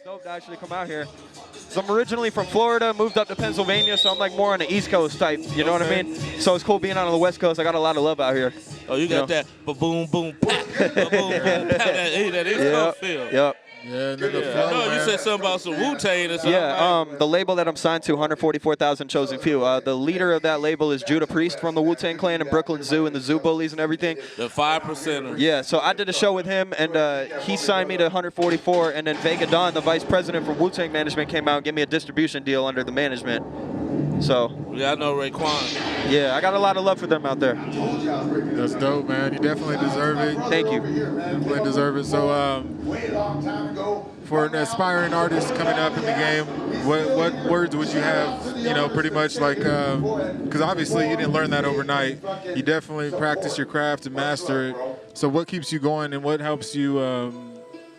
dope to actually come out here. So I'm originally from Florida, moved up to Pennsylvania, so I'm like more on the East Coast type, you know what I mean? So it's cool being out on the West Coast. I got a lot of love out here. Oh, you got that ba-boom, boom, pap, ba-boom, boom, pap, that East Coast feel. Yep. Yeah, and then the flow, I know you said something about some Wu-Tang or something. Yeah, the label that I'm signed to, 144,000 Chosen Few. The leader of that label is Judah Priest from the Wu-Tang Clan and Brooklyn Zoo and the Zoo Bullies and everything. The 5%er. Yeah, so I did a show with him, and he signed me to 144, and then Vega Don, the vice president from Wu-Tang Management, came out and gave me a distribution deal under the management. So. Yeah, I know Raekwon. Yeah, I got a lot of love for them out there. That's dope, man. You definitely deserve it. Thank you. Definitely deserve it. So, for an aspiring artist coming up in the game, what words would you have, you know, pretty much like, because obviously you didn't learn that overnight. You definitely practice your craft and master it. So what keeps you going and what helps you,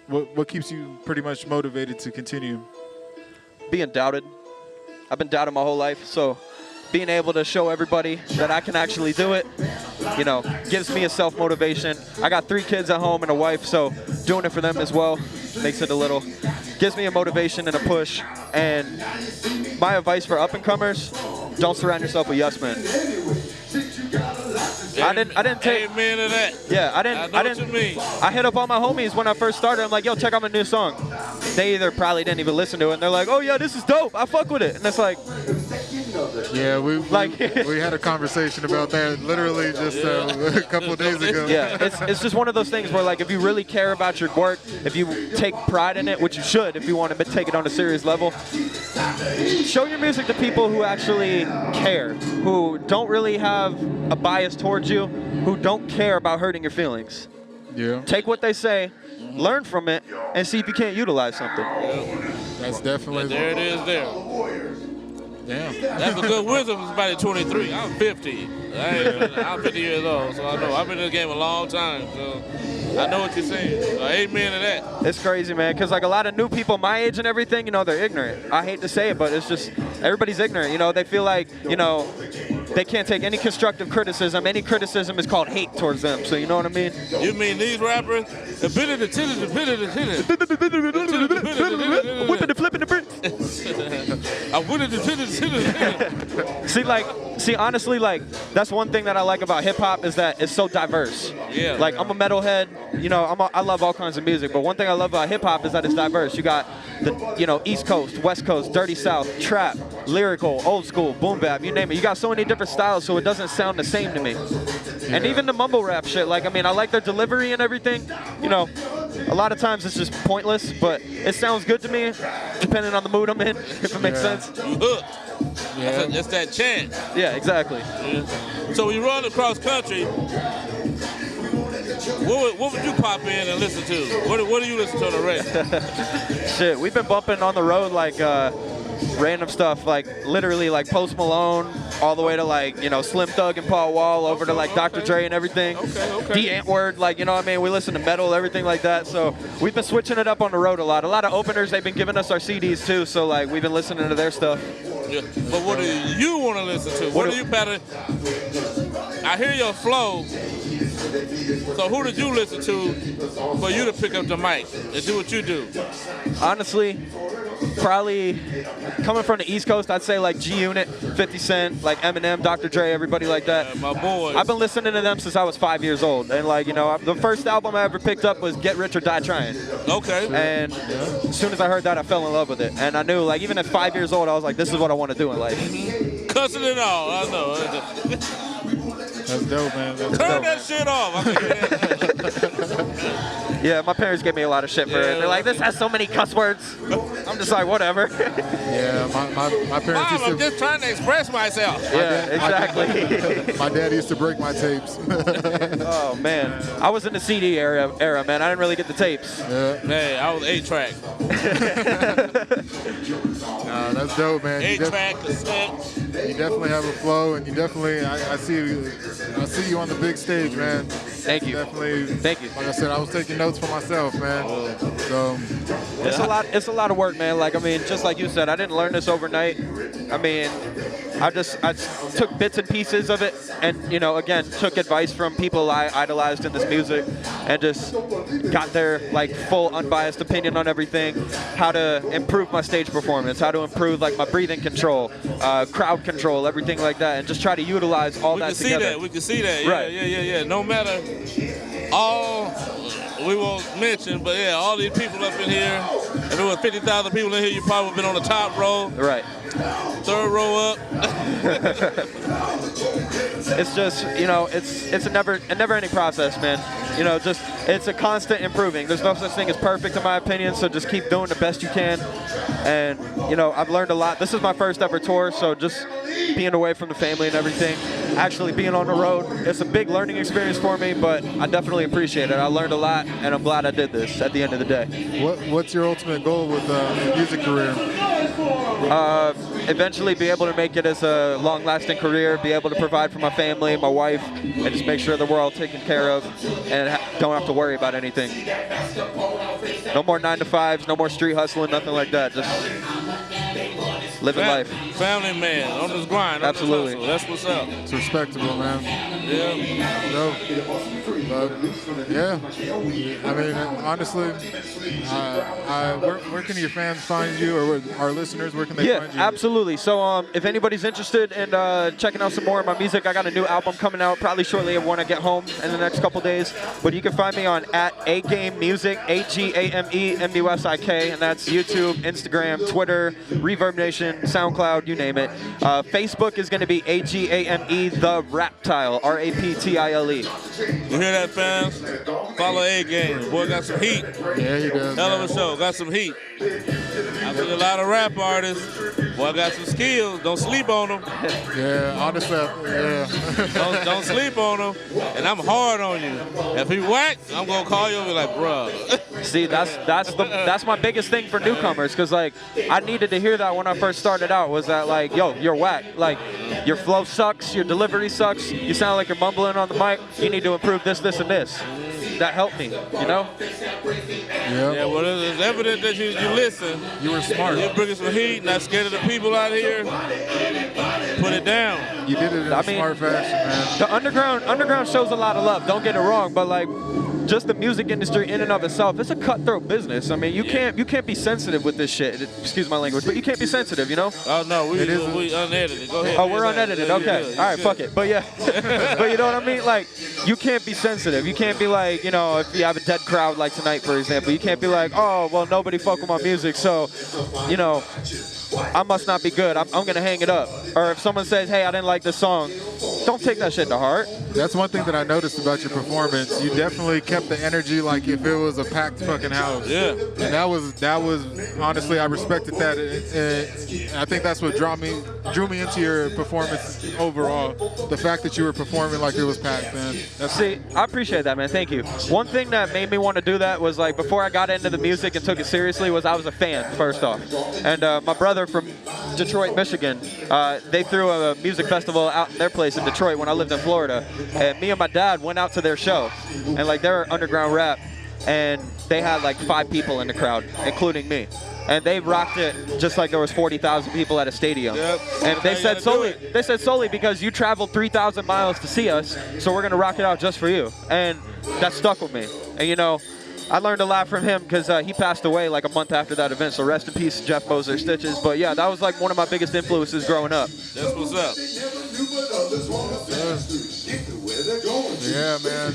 what keeps you pretty much motivated to continue? Being doubted. I've been doubted my whole life, so being able to show everybody that I can actually do it, you know, gives me a self-motivation. I got 3 kids at home and a wife, so doing it for them as well makes it a little, gives me a motivation and a push. And my advice for up-and-comers, don't surround yourself with yes men. I didn't take. Amen to that. Yeah, I know what you mean. I hit up all my homies when I first started. I'm like, yo, check out my new song. They either probably didn't even listen to it, and they're like, oh yeah, this is dope. I fuck with it. And it's like, yeah, we had a conversation about that literally just a couple of days ago. Yeah, it's just one of those things where, like, if you really care about your work, if you take pride in it, which you should if you want to take it on a serious level, show your music to people who actually care, who don't really have a bias towards you, who don't care about hurting your feelings. Yeah. Take what they say, learn from it, and see if you can't utilize something. That's definitely. There it is there. Damn. That's a good wisdom for somebody 23. I'm 50. I'm 50 years old, so I know. I've been in this game a long time, so I know what you're saying. So amen to that. It's crazy, man, because like a lot of new people my age and everything, you know, they're ignorant. I hate to say it, but it's just everybody's ignorant. You know, they feel like, you know, they can't take any constructive criticism. Any criticism is called hate towards them. So you know what I mean? You mean these rappers? The bit of the titty, the bit of the titty. Whipping and flipping the bricks. I whipped the titty. See, honestly, like, that's one thing that I like about hip hop is that it's so diverse. Yeah. Like, I'm a metalhead. You know, I love all kinds of music. But one thing I love about hip hop is that it's diverse. You got the, you know, East Coast, West Coast, Dirty South, trap, lyrical, old school, boom bap, you name it. You got so many different styles, so it doesn't sound the same to me. And even the mumble rap shit, like, I mean, I like their delivery and everything. You know, a lot of times it's just pointless, but it sounds good to me, depending on the mood I'm in, if it makes sense. You hooked. Yeah. It's that chant. Yeah, exactly. Yeah. So when you run across country, what would you pop in and listen to? What do you listen to on the radio? Shit, we've been bumping on the road like random stuff, like literally like Post Malone, all the way to like, you know, Slim Thug and Paul Wall, over to like Dr. Dre and everything. Okay. The Antwoord, like, you know what I mean? We listen to metal, everything like that. So we've been switching it up on the road a lot. A lot of openers, they've been giving us our CDs too. So like we've been listening to their stuff. Yeah. But what do you want to listen to? What do you better? I hear your flow. So who did you listen to for you to pick up the mic and do what you do? Honestly, probably coming from the East Coast, I'd say like G-Unit, 50 Cent, like Eminem, Dr. Dre, everybody like that. My boys. I've been listening to them since I was 5 years old. And like, you know, the first album I ever picked up was Get Rich or Die Trying. Okay. And as soon as I heard that, I fell in love with it. And I knew, like, even at 5 years old, I was like, this is what I want to do in life. Cussing it all, I know. That's dope, man. Turn that shit off. Yeah, my parents gave me a lot of shit for it. They're like, this has so many cuss words. I'm just like, whatever. Yeah, my parents used to... I'm just trying to express myself. Yeah, exactly. My dad used to break my tapes. Oh, man. I was in the CD era, man. I didn't really get the tapes. Yeah. Hey, I was 8-track. That's dope, man. 8-track, cassette. You definitely have a flow, and you definitely, I see you on the big stage, man. Thank you. Definitely. Thank you. Like I said, I was taking notes for myself, man. So it's a lot of work, man. Like, I mean, just like you said, I didn't learn this overnight. I mean, I took bits and pieces of it, and you know, again, took advice from people I idolized in this music, and just got their like full unbiased opinion on everything, how to improve my stage performance, how to improve like my breathing control, crowd control, everything like that, and just try to utilize all that together. We can see that. Yeah, Right. yeah. No matter all, we won't mention, but yeah, all these people up in here. If there was 50,000 people in here, you probably been on the top row. Right. Third row up. It's just, you know, it's a never-ending process, man. You know, just it's a constant improving. There's no such thing as perfect, in my opinion. So just keep doing the best you can. And you know, I've learned a lot. This is my first ever tour, so just being away from the family and everything, actually being on the road, it's a big learning experience for me. But I definitely appreciate it. I learned a lot, and I'm glad I did this. At the end of the day. What's your ultimate goal with the music career? Eventually be able to make it as a long-lasting career, be able to provide for my family, my wife, and just make sure that we're all taken care of and don't have to worry about anything. No more 9-to-5s, no more street hustling, nothing like that. Just living life. Family man, on this grind. Absolutely. On this hustle. That's what's up. It's respectable, man. Yeah. No. Yeah. I mean, honestly, where can your fans find you, or our listeners, where can they find you? Yeah, absolutely. So if anybody's interested in checking out some more of my music, I got a new album coming out probably shortly when I get home in the next couple days. But you can find me on @Agame Music, AGAMEMUSIK, and that's YouTube, Instagram, Twitter, Reverb Nation, SoundCloud, you name it. Facebook is going to be AGAME The Raptile, RAPTILE. You hear that, fans? Follow Agame. Boy got some heat. Yeah, he does. Hell of a show. Got some heat. I see a lot of rap artists. Boy got some skills. Don't sleep on them. Yeah, honestly, yeah. Don't sleep on them. And I'm hard on you. If he whack, I'm gonna call you and be like, bruh. See, that's my biggest thing for newcomers, because like I needed to hear that when I first started out, was that like, yo, you're whack. Like your flow sucks, your delivery sucks, you sound like you're mumbling on the mic, you need to improve this, this, and this. That helped me, you know? Yeah, well, it's evident that you listen. You were smart. You're bringing some heat, not scared of the people out here. Put it down. You did it in a smart fashion, man. The underground shows a lot of love, don't get it wrong, but like, just the music industry in and of itself, it's a cutthroat business. I mean, you can't be sensitive with this shit. Excuse my language, but you can't be sensitive, you know? Oh no, we unedited. Go ahead. Oh, we're unedited. Okay. All right, fuck it. But yeah, but you know what I mean? Like, you can't be sensitive. You can't be like, you know, if you have a dead crowd like tonight, for example, you can't be like, oh, well, nobody fuck with my music, so, you know, I must not be good. I'm gonna hang it up. Or if someone says, hey, I didn't like this song, don't take that shit to heart. That's one thing that I noticed about your performance. You definitely kept the energy like if it was a packed fucking house. Yeah. And that was honestly, I respected that. And I think that's what drew me into your performance overall. The fact that you were performing like it was packed, man. See, I appreciate that, man. Thank you. One thing that made me want to do that was like before I got into the music and took it seriously was I was a fan first off. And my brother from Detroit, Michigan, they threw a music festival out in their place in Detroit when I lived in Florida. And me and my dad went out to their show, and like they're underground rap, and they had like 5 people in the crowd, including me. And they rocked it just like there was 40,000 people at a stadium. Yep. And they said solely because you traveled 3,000 miles to see us, so we're gonna rock it out just for you. And that stuck with me. And you know, I learned a lot from him because he passed away like a month after that event. So rest in peace, Jeff Moser Stitches. But yeah, that was like one of my biggest influences growing up. That's what's up. Yeah, man.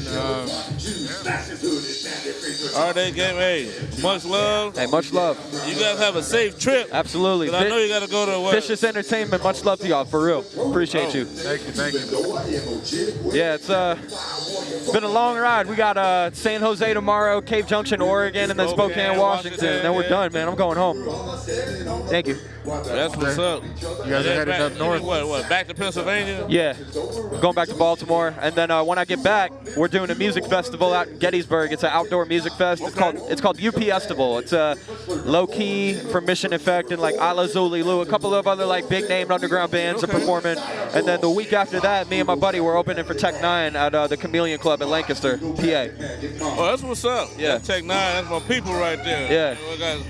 All right, Game. Hey, much love. Hey, much love. You guys have a safe trip. Absolutely. I know you got to go to what? Vicious Entertainment. Much love to y'all, for real. Appreciate you. Thank you. Yeah, it's been a long ride. We got San Jose tomorrow, Cave Junction, Oregon, and then Spokane, Washington. And then we're done, man. I'm going home. Thank you. That's what's up. You guys are headed up north. What, back to Pennsylvania? Yeah, going back to Baltimore. And then when I get back, we're doing a music festival out in Gettysburg. It's an outdoor music fest. It's called UP Festival. It's low-key from Mission Effect and like Ala Zulu. A couple of other like big-named underground bands are performing. And then the week after that, me and my buddy were opening for Tech 9 at the Chameleon Club in Lancaster, PA. Oh, that's what's up. Yeah. Tech 9, that's my people right there. Yeah. You know,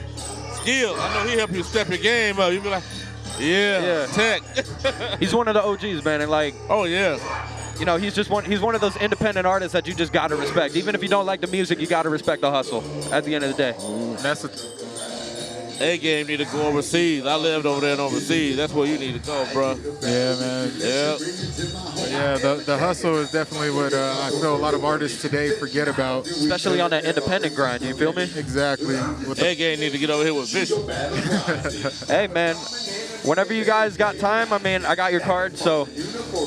skill. I know he help you step your game up. You be like, Yeah. Tech. He's one of the OGs, man, and like. Oh yeah. You know, he's one of those independent artists that you just gotta respect. Even if you don't like the music, you gotta respect the hustle. At the end of the day. That's Agame need to go overseas. I lived over there in overseas. That's where you need to go, bro. Yeah, man. Yeah. Yeah, the hustle is definitely what I feel a lot of artists today forget about. Especially on that independent grind, you feel me? Exactly. Agame need to get over here with Vision. Hey, man. Whenever you guys got time, I mean, I got your card, so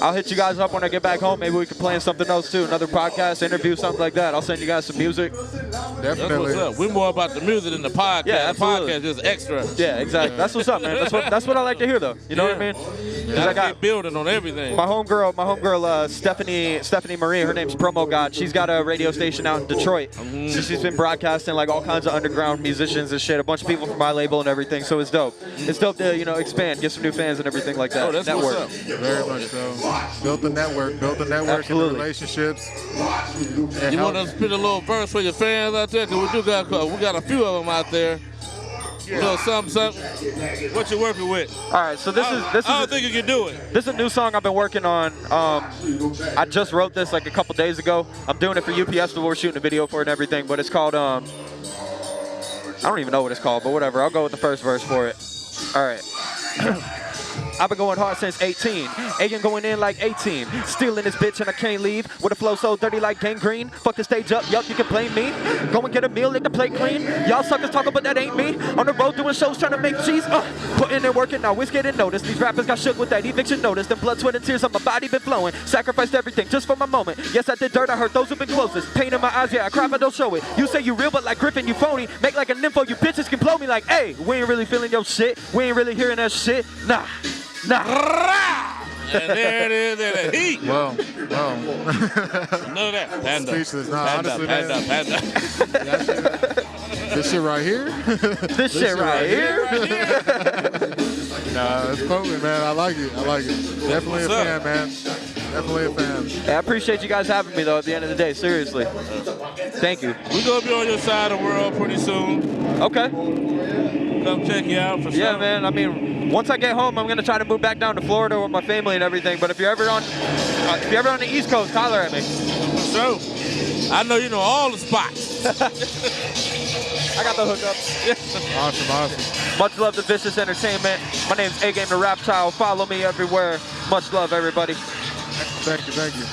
I'll hit you guys up when I get back home. Maybe we can plan something else too, another podcast, interview, something like that. I'll send you guys some music. Definitely. That's what's up. We're more about the music than the podcast. Yeah, absolutely. The podcast is extra. Yeah, exactly. That's what's up, man. That's what I like to hear, though. You know what I mean? I got building on everything. My homegirl, Stephanie Marie. Her name's Promo God. She's got a radio station out in Detroit. So she's been broadcasting like all kinds of underground musicians and shit. A bunch of people from my label and everything. So it's dope. It's dope to expand, get some new fans and everything like that. Oh, that's network. What's up. Very much so. Build the network and the relationships. You want to spit a little verse for your fans out there? Cause we got a few of them out there. A little something. What you working with? All right, so this is. I don't think you can do it. This is a new song I've been working on. I just wrote this like a couple days ago. I'm doing it for UPS, but we're shooting a video for it and everything. But it's called I don't even know what it's called, but whatever. I'll go with the first verse for it. All right. I've been going hard since 18. Agame going in like 18. Stealing this bitch and I can't leave. With a flow so dirty like gangrene. Fuck the stage up, yup, you can blame me. Go and get a meal, lick the plate clean. Y'all suckers talking, but that ain't me. On the road doing shows trying to make cheese. Putting in working, now it's getting noticed. These rappers got shook with that eviction notice. Then blood, sweat, and tears on my body been flowing. Sacrificed everything just for my moment. Yes, I did dirt, I hurt those who've been closest. Pain in my eyes, yeah, I cry, but don't show it. You say you real, but like Griffin, you phony. Make like a nympho, you bitches can blow me like, hey, we ain't really feeling your shit. We ain't really hearing that shit. Nah. And there it is, and the heat. Well. None of that. Panda. Speechless. Nah, Panda, honestly, panda. this shit right here. This shit right here. Nah, it's potent, man. I like it. Definitely a fan, man. Definitely a fan. Hey, I appreciate you guys having me, though, at the end of the day. Seriously. Thank you. We're going to be on your side of the world pretty soon. Okay. Come check you out for sure. Yeah, man. I mean, once I get home, I'm going to try to move back down to Florida with my family and everything. But if you're ever on the East Coast, holler at me. So, I know you know all the spots. I got the hookups. Awesome. Much love to Vicious Entertainment. My name's Agame The Raptile. Follow me everywhere. Much love, everybody. Thank you.